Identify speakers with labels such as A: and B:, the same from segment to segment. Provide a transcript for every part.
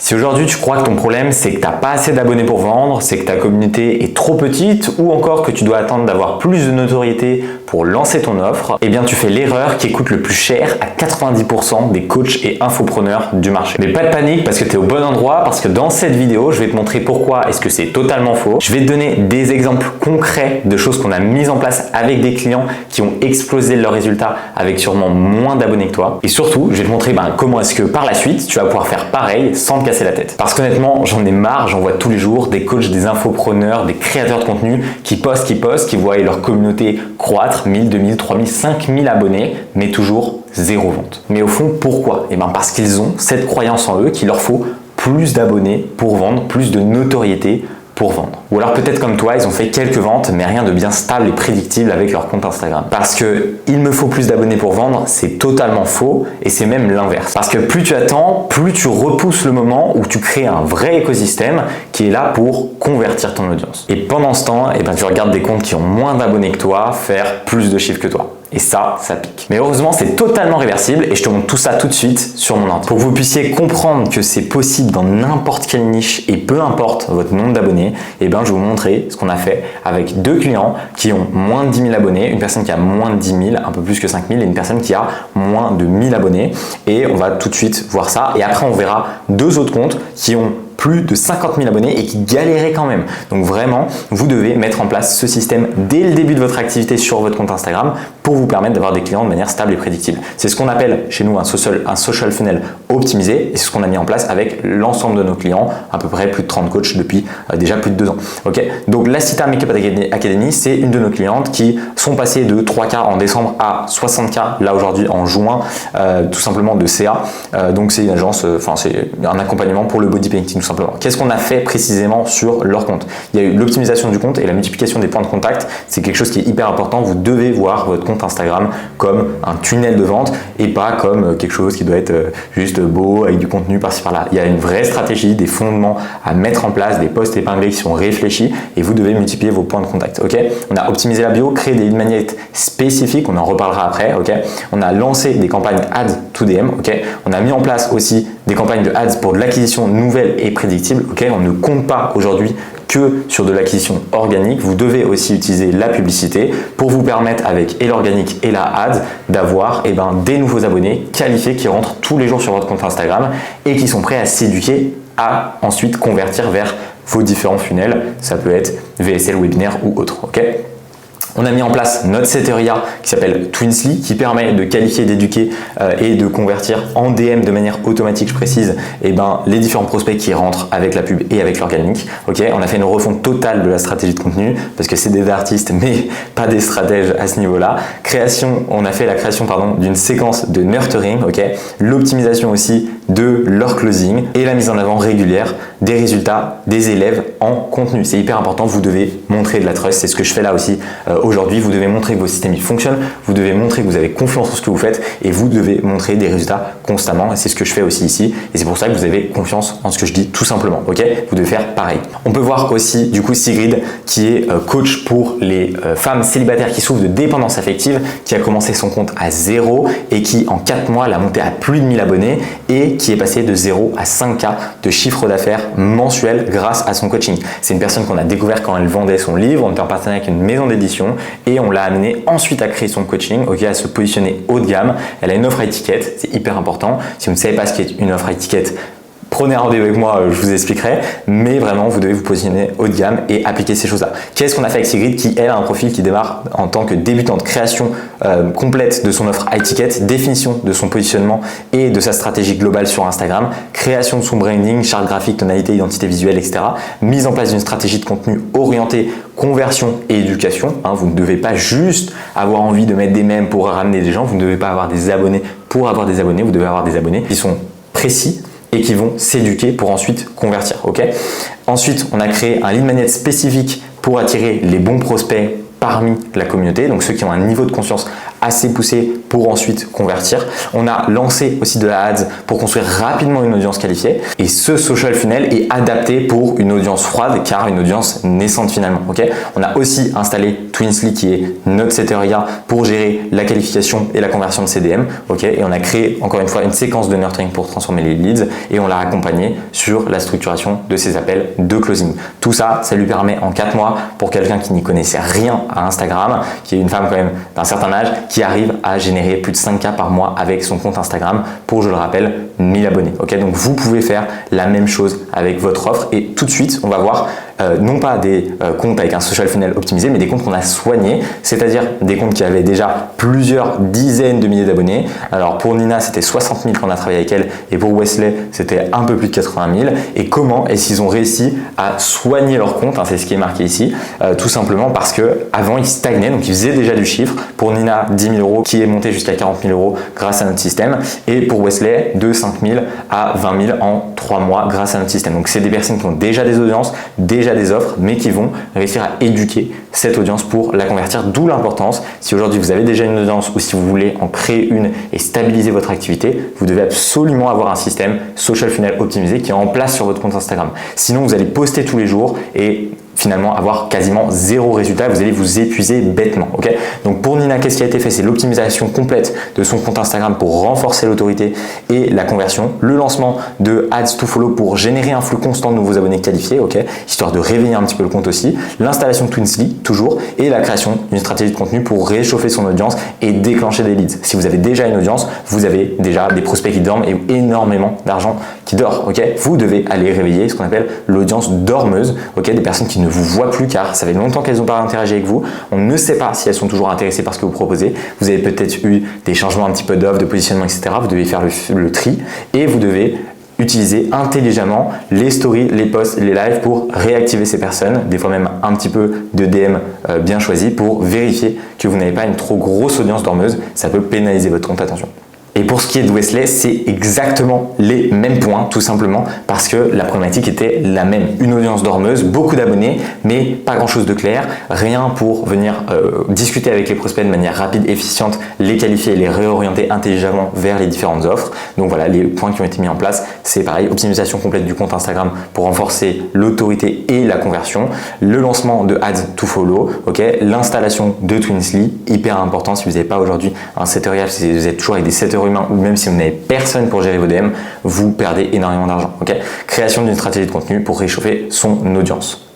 A: Si aujourd'hui tu crois que ton problème c'est que tu n'as pas assez d'abonnés pour vendre, c'est que ta communauté est trop petite ou encore que tu dois attendre d'avoir plus de notoriété pour lancer ton offre, eh bien tu fais l'erreur qui coûte le plus cher à 90% des coachs et infopreneurs du marché. Mais pas de panique parce que tu es au bon endroit, parce que dans cette vidéo, je vais te montrer pourquoi est-ce que c'est totalement faux. Je vais te donner des exemples concrets de choses qu'on a mises en place avec des clients qui ont explosé leurs résultats avec sûrement moins d'abonnés que toi. Et surtout, je vais te montrer comment est-ce que par la suite, tu vas pouvoir faire pareil sans te casser la tête. Parce qu'honnêtement, j'en ai marre, j'en vois tous les jours des coachs, des infopreneurs, des créateurs de contenu qui postent, qui voient leur communauté croître, 1000, 2000, 3000, 5000 abonnés, mais toujours zéro vente. Mais au fond, pourquoi? Eh bien parce qu'ils ont cette croyance en eux qu'il leur faut plus d'abonnés pour vendre, plus de notoriété pour vendre. Ou alors peut-être comme toi, ils ont fait quelques ventes, mais rien de bien stable et prédictible avec leur compte Instagram. Parce que il me faut plus d'abonnés pour vendre, c'est totalement faux et c'est même l'inverse. Parce que plus tu attends, plus tu repousses le moment où tu crées un vrai écosystème qui est là pour convertir ton audience. Et pendant ce temps, tu regardes des comptes qui ont moins d'abonnés que toi faire plus de chiffres que toi. Et ça pique. Mais heureusement, c'est totalement réversible et je te montre tout ça tout de suite sur mon ordi. Pour que vous puissiez comprendre que c'est possible dans n'importe quelle niche et peu importe votre nombre d'abonnés, je vais vous montrer ce qu'on a fait avec deux clients qui ont moins de 10 000 abonnés, une personne qui a moins de 10 000, un peu plus que 5 000 et une personne qui a moins de 1000 abonnés. Et on va tout de suite voir ça. Et après, on verra deux autres comptes qui ont plus de 50 000 abonnés et qui galéraient quand même. Donc vraiment, vous devez mettre en place ce système dès le début de votre activité sur votre compte Instagram pour vous permettre d'avoir des clients de manière stable et prédictible. C'est ce qu'on appelle chez nous un social funnel optimisé et c'est ce qu'on a mis en place avec l'ensemble de nos clients, à peu près plus de 30 coachs depuis déjà plus de 2 ans. Okay, donc la Cita Makeup Academy, c'est une de nos clientes qui sont passées de 3K en décembre à 60K là aujourd'hui en juin, tout simplement de CA. Donc c'est une agence, c'est un accompagnement pour le body painting. Simplement. Qu'est-ce qu'on a fait précisément sur leur compte? Il y a eu l'optimisation du compte et la multiplication des points de contact. C'est quelque chose qui est hyper important. Vous devez voir votre compte Instagram comme un tunnel de vente et pas comme quelque chose qui doit être juste beau avec du contenu par-ci par-là. Il y a une vraie stratégie, des fondements à mettre en place, des posts épinglés qui sont réfléchis et vous devez multiplier vos points de contact. Okay, on a optimisé la bio, créé des lead magnets spécifiques, on en reparlera après. Okay, on a lancé des campagnes ads to DM. Okay, on a mis en place aussi des campagnes de ads pour de l'acquisition nouvelle et prédictible. Okay, on ne compte pas aujourd'hui que sur de l'acquisition organique. Vous devez aussi utiliser la publicité pour vous permettre avec et l'organique et la ad d'avoir des nouveaux abonnés qualifiés qui rentrent tous les jours sur votre compte Instagram et qui sont prêts à s'éduquer à ensuite convertir vers vos différents funnels. Ça peut être VSL, webinaire ou autre. Okay, on a mis en place notre seteria qui s'appelle Twinsly qui permet de qualifier, d'éduquer et de convertir en DM de manière automatique, je précise, les différents prospects qui rentrent avec la pub et avec l'organique. Okay, on a fait une refonte totale de la stratégie de contenu parce que c'est des artistes mais pas des stratèges à ce niveau-là. On a fait la création d'une séquence de nurturing, okay, l'optimisation aussi de leur closing et la mise en avant régulière des résultats des élèves en contenu. C'est hyper important, vous devez montrer de la trust, c'est ce que je fais là aussi aujourd'hui. Vous devez montrer que vos systèmes ils fonctionnent, vous devez montrer que vous avez confiance en ce que vous faites et vous devez montrer des résultats constamment et c'est ce que je fais aussi ici et c'est pour ça que vous avez confiance en ce que je dis tout simplement. Ok, vous devez faire pareil. On peut voir aussi du coup Sigrid qui est coach pour les femmes célibataires qui souffrent de dépendance affective, qui a commencé son compte à 0 et qui en 4 mois l'a monté à plus de 1000 abonnés et qui est passé de 0 à 5K de chiffre d'affaires mensuel grâce à son coaching. C'est une personne qu'on a découvert quand elle vendait son livre, on était en partenariat avec une maison d'édition et on l'a amené ensuite à créer son coaching, à se positionner haut de gamme. Elle a une offre à étiquette, c'est hyper important. Si vous ne savez pas ce qu'est une offre à étiquette, prenez un rendez-vous avec moi, je vous expliquerai, mais vraiment vous devez vous positionner haut de gamme et appliquer ces choses-là. Qu'est-ce qu'on a fait avec Sigrid qui elle a un profil qui démarre en tant que débutante, création complète de son offre à étiquette, définition de son positionnement et de sa stratégie globale sur Instagram, création de son branding, charte graphique, tonalité, identité visuelle, etc. Mise en place d'une stratégie de contenu orientée conversion et éducation. Vous ne devez pas juste avoir envie de mettre des mèmes pour ramener des gens, vous ne devez pas avoir des abonnés pour avoir des abonnés, vous devez avoir des abonnés qui sont précis et qui vont s'éduquer pour ensuite convertir. Okay, ensuite, on a créé un lead magnet spécifique pour attirer les bons prospects parmi la communauté, donc ceux qui ont un niveau de conscience assez poussée pour ensuite convertir. On a lancé aussi de la ads pour construire rapidement une audience qualifiée. Et ce social funnel est adapté pour une audience froide car une audience naissante finalement. Okay, on a aussi installé Twinsly qui est notre Seteria pour gérer la qualification et la conversion de CDM. Okay, et on a créé encore une fois une séquence de nurturing pour transformer les leads et on l'a accompagné sur la structuration de ses appels de closing. Tout ça, ça lui permet en 4 mois pour quelqu'un qui n'y connaissait rien à Instagram, qui est une femme quand même d'un certain âge, qui arrive à générer plus de 5K par mois avec son compte Instagram pour, je le rappelle, 1000 abonnés. Okay, donc vous pouvez faire la même chose avec votre offre et tout de suite, on va voir non pas des comptes avec un social funnel optimisé, mais des comptes qu'on a soignés, c'est-à-dire des comptes qui avaient déjà plusieurs dizaines de milliers d'abonnés. Alors pour Nina, c'était 60 000 qu'on a travaillé avec elle et pour Wesley, c'était un peu plus de 80 000. Et comment est-ce qu'ils ont réussi à soigner leur compte, hein, c'est ce qui est marqué ici, tout simplement parce que avant ils stagnaient, donc ils faisaient déjà du chiffre. Pour Nina, 10 000 euros qui est monté jusqu'à 40 000 euros grâce à notre système et pour Wesley, de 5 000 à 20 000 en 3 mois grâce à notre système. Donc c'est des personnes qui ont déjà des audiences, déjà des offres, mais qui vont réussir à éduquer cette audience pour la convertir, d'où l'importance. Si aujourd'hui vous avez déjà une audience ou si vous voulez en créer une et stabiliser votre activité, vous devez absolument avoir un système social funnel optimisé qui est en place sur votre compte Instagram. Sinon, vous allez poster tous les jours et finalement avoir quasiment zéro résultat, vous allez vous épuiser bêtement. Okay, donc pour Nina, qu'est-ce qui a été fait? C'est l'optimisation complète de son compte Instagram pour renforcer l'autorité et la conversion, le lancement de Ads to Follow pour générer un flux constant de nouveaux abonnés qualifiés, okay, histoire de réveiller un petit peu le compte aussi, l'installation de Twinsly toujours et la création d'une stratégie de contenu pour réchauffer son audience et déclencher des leads. Si vous avez déjà une audience, vous avez déjà des prospects qui dorment et énormément d'argent qui dort. Okay, vous devez aller réveiller ce qu'on appelle l'audience dormeuse, okay, des personnes qui ne vous voient plus car ça fait longtemps qu'elles n'ont pas interagi avec vous. On ne sait pas si elles sont toujours intéressées par ce que vous proposez. Vous avez peut-être eu des changements un petit peu d'offre, de positionnement, etc. Vous devez faire le tri et vous devez utiliser intelligemment les stories, les posts, les lives pour réactiver ces personnes, des fois même un petit peu de DM bien choisi pour vérifier que vous n'avez pas une trop grosse audience dormeuse. Ça peut pénaliser votre compte, attention. Et pour ce qui est de Wesley, c'est exactement les mêmes points, tout simplement parce que la problématique était la même. Une audience dormeuse, beaucoup d'abonnés, mais pas grand chose de clair, rien pour venir discuter avec les prospects de manière rapide, efficiente, les qualifier et les réorienter intelligemment vers les différentes offres. Donc voilà, les points qui ont été mis en place, c'est pareil, optimisation complète du compte Instagram pour renforcer l'autorité et la conversion, le lancement de Ads to Follow, okay, l'installation de Twinsly, hyper important si vous n'avez pas aujourd'hui un setter, si vous êtes toujours avec des setters humain ou même si vous n'avez personne pour gérer vos DM, vous perdez énormément d'argent. Okay, création d'une stratégie de contenu pour réchauffer son audience.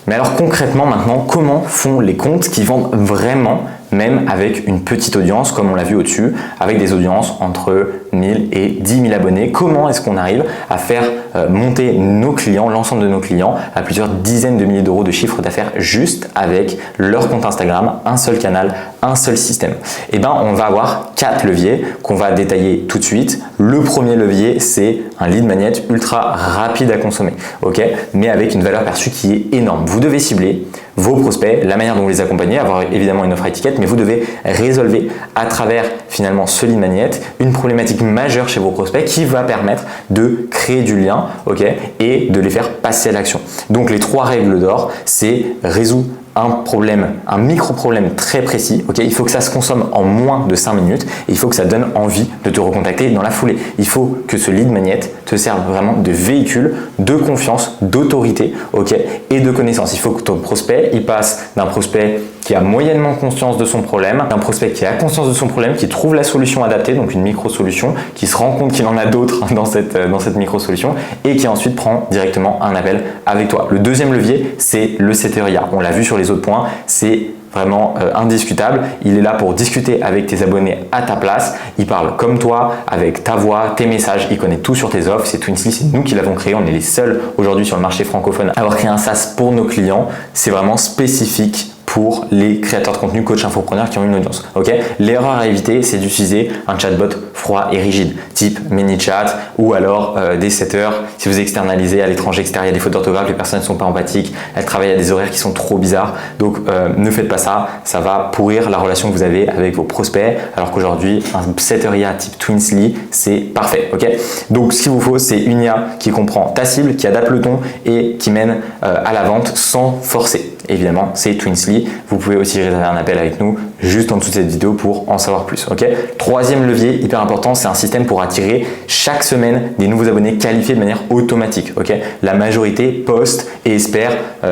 A: Mais alors concrètement maintenant, comment font les comptes qui vendent vraiment, même avec une petite audience, comme on l'a vu au-dessus, avec des audiences entre 1000 et 10 000 abonnés? Comment est-ce qu'on arrive à faire monter nos clients, l'ensemble de nos clients, à plusieurs dizaines de milliers d'euros de chiffre d'affaires juste avec leur compte Instagram, un seul canal, un seul système? Eh bien, on va avoir 4 leviers qu'on va détailler tout de suite. Le premier levier, c'est un lead magnet ultra rapide à consommer, okay, mais avec une valeur perçue qui est énorme. Vous devez cibler vos prospects, la manière dont vous les accompagnez, avoir évidemment une offre à étiquette, mais vous devez résolver à travers finalement ce lead magnet une problématique majeure chez vos prospects qui va permettre de créer du lien, okay, et de les faire passer à l'action. Donc les 3 règles d'or, c'est résoudre un problème, un micro-problème très précis, okay, il faut que ça se consomme en moins de 5 minutes et il faut que ça donne envie de te recontacter dans la foulée. Il faut que ce lead magnet te serve vraiment de véhicule de confiance, d'autorité, okay, et de connaissance. Il faut que ton prospect, il passe d'un prospect qui a moyennement conscience de son problème, d'un prospect qui a conscience de son problème, qui trouve la solution adaptée, donc une micro-solution, qui se rend compte qu'il en a d'autres dans cette micro-solution et qui ensuite prend directement un appel avec toi. Le deuxième levier, c'est le Seteria. On l'a vu sur les autres points, c'est vraiment indiscutable. Il est là pour discuter avec tes abonnés à ta place. Il parle comme toi, avec ta voix, tes messages. Il connaît tout sur tes offres. C'est Twinsly, c'est nous qui l'avons créé. On est les seuls aujourd'hui sur le marché francophone à avoir créé un SaaS pour nos clients. C'est vraiment spécifique pour les créateurs de contenu, coach infopreneurs qui ont une audience. Okay, l'erreur à éviter, c'est d'utiliser un chatbot froid et rigide, type ManyChat ou alors des setters. Si vous externalisez à l'étranger, etc., il y a des fautes d'orthographe, les personnes ne sont pas empathiques, elles travaillent à des horaires qui sont trop bizarres. Donc ne faites pas ça, ça va pourrir la relation que vous avez avec vos prospects. Alors qu'aujourd'hui, un Seteria type Twinsly, c'est parfait. Okay, donc ce qu'il vous faut, c'est une IA qui comprend ta cible, qui adapte le ton et qui mène à la vente sans forcer. Évidemment, c'est Twinsly. gratuit. Vous pouvez aussi réserver un appel avec nous juste en dessous de cette vidéo pour en savoir plus. Ok. Troisième levier hyper important, c'est un système pour attirer chaque semaine des nouveaux abonnés qualifiés de manière automatique. Ok. La majorité poste et espère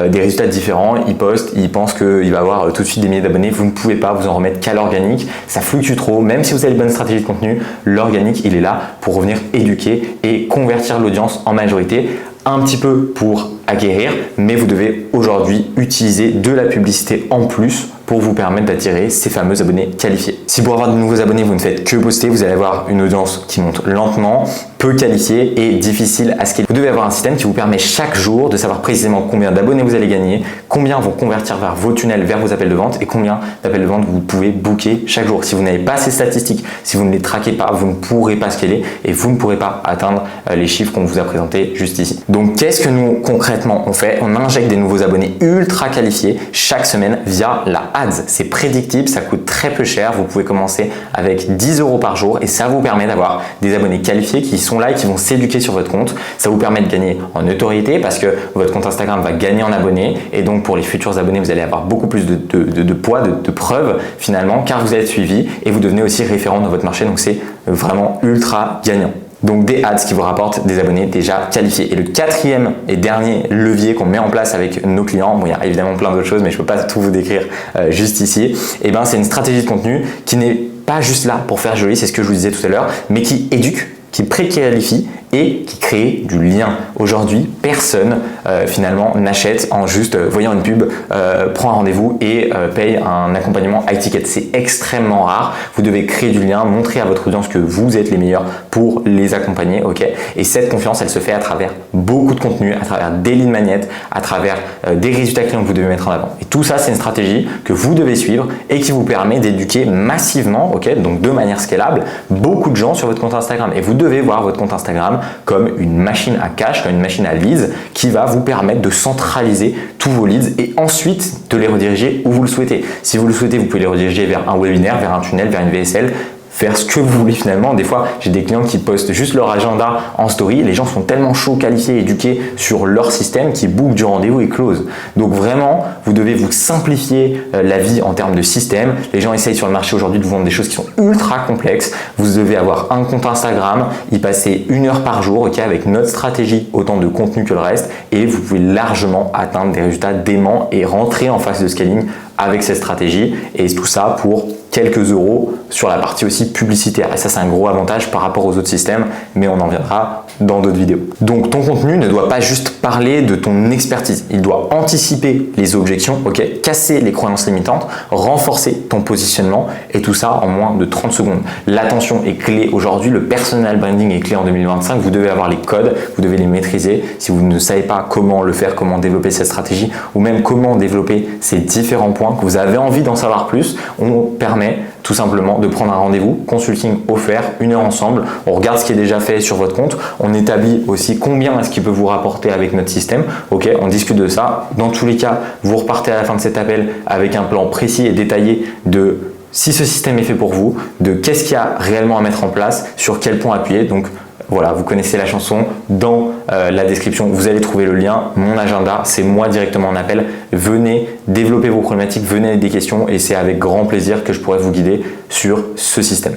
A: des résultats différents. Ils postent, ils pensent qu'il va avoir tout de suite des milliers d'abonnés. Vous ne pouvez pas vous en remettre qu'à l'organique. Ça fluctue trop. Même si vous avez une bonne stratégie de contenu, l'organique, il est là pour revenir éduquer et convertir l'audience en majorité. Un petit peu pour acquérir, mais vous devez aujourd'hui utiliser de la publicité en plus pour vous permettre d'attirer ces fameux abonnés qualifiés. Si pour avoir de nouveaux abonnés, vous ne faites que poster, vous allez avoir une audience qui monte lentement, peu qualifiée et difficile à scaler. Vous devez avoir un système qui vous permet chaque jour de savoir précisément combien d'abonnés vous allez gagner, combien vont convertir vers vos tunnels, vers vos appels de vente et combien d'appels de vente vous pouvez booker chaque jour. Si vous n'avez pas ces statistiques, si vous ne les traquez pas, vous ne pourrez pas scaler et vous ne pourrez pas atteindre les chiffres qu'on vous a présentés juste ici. Donc, qu'est-ce que nous concrètement on fait? On injecte des nouveaux abonnés ultra qualifiés chaque semaine via la Ads. C'est prédictible, ça coûte très peu cher. Vous pouvez commencer avec 10 € par jour et ça vous permet d'avoir des abonnés qualifiés qui sont là et qui vont s'éduquer sur votre compte. Ça vous permet de gagner en notoriété parce que votre compte Instagram va gagner en abonnés et donc pour les futurs abonnés, vous allez avoir beaucoup plus de poids, de preuves finalement car vous êtes suivi et vous devenez aussi référent dans votre marché. Donc c'est vraiment ultra gagnant. Donc des ads qui vous rapportent des abonnés déjà qualifiés. Et le quatrième et dernier levier qu'on met en place avec nos clients, bon, il y a évidemment plein d'autres choses, mais je ne peux pas tout vous décrire juste ici, et ben c'est une stratégie de contenu qui n'est pas juste là pour faire joli, c'est ce que je vous disais tout à l'heure, mais qui éduque, qui préqualifie et qui crée du lien. Aujourd'hui, personne finalement n'achète en juste voyant une pub, prend un rendez-vous et paye un accompagnement high ticket. C'est extrêmement rare. Vous devez créer du lien, montrer à votre audience que vous êtes les meilleurs pour les accompagner. Ok. Et cette confiance, elle se fait à travers beaucoup de contenu, à travers des leads magnets, à travers des résultats clients que vous devez mettre en avant. Et tout ça, c'est une stratégie que vous devez suivre et qui vous permet d'éduquer massivement, ok, donc de manière scalable, beaucoup de gens sur votre compte Instagram. Et vous devez voir votre compte Instagram comme une machine à cash, comme une machine à leads qui va vous permettre de centraliser tous vos leads et ensuite de les rediriger où vous le souhaitez. Si vous le souhaitez, vous pouvez les rediriger vers un webinaire, vers un tunnel, vers une VSL, faire ce que vous voulez finalement. Des fois, j'ai des clients qui postent juste leur agenda en story. Les gens sont tellement chauds, qualifiés, éduqués sur leur système qu'ils bookent du rendez-vous et close. Donc vraiment, vous devez vous simplifier la vie en termes de système. Les gens essayent sur le marché aujourd'hui de vous vendre des choses qui sont ultra complexes. Vous devez avoir un compte Instagram, y passer 1 heure par jour, ok, avec notre stratégie, autant de contenu que le reste, et vous pouvez largement atteindre des résultats déments et rentrer en phase de scaling avec cette stratégie, et tout ça pour quelques euros sur la partie aussi publicitaire. Et ça, c'est un gros avantage par rapport aux autres systèmes, mais on en viendra dans d'autres vidéos. Donc, ton contenu ne doit pas juste parler de ton expertise. Il doit anticiper les objections, ok, casser les croyances limitantes, renforcer ton positionnement, et tout ça en moins de 30 secondes. L'attention est clé aujourd'hui. Le personal branding est clé en 2025. Vous devez avoir les codes, vous devez les maîtriser. Si vous ne savez pas comment le faire, comment développer cette stratégie, ou même comment développer ces différents points que vous avez envie d'en savoir plus, on permet tout simplement de prendre un rendez-vous, consulting offert, 1 heure ensemble. On regarde ce qui est déjà fait sur votre compte. On établit aussi combien est-ce qu'il peut vous rapporter avec notre système. Ok, on discute de ça. Dans tous les cas, vous repartez à la fin de cet appel avec un plan précis et détaillé de si ce système est fait pour vous, de qu'est-ce qu'il y a réellement à mettre en place, sur quel point appuyer. Donc voilà, vous connaissez la chanson. Dans la description, vous allez trouver le lien. Mon agenda, c'est moi directement en appel. Venez développer vos problématiques, venez avec des questions et c'est avec grand plaisir que je pourrai vous guider sur ce système.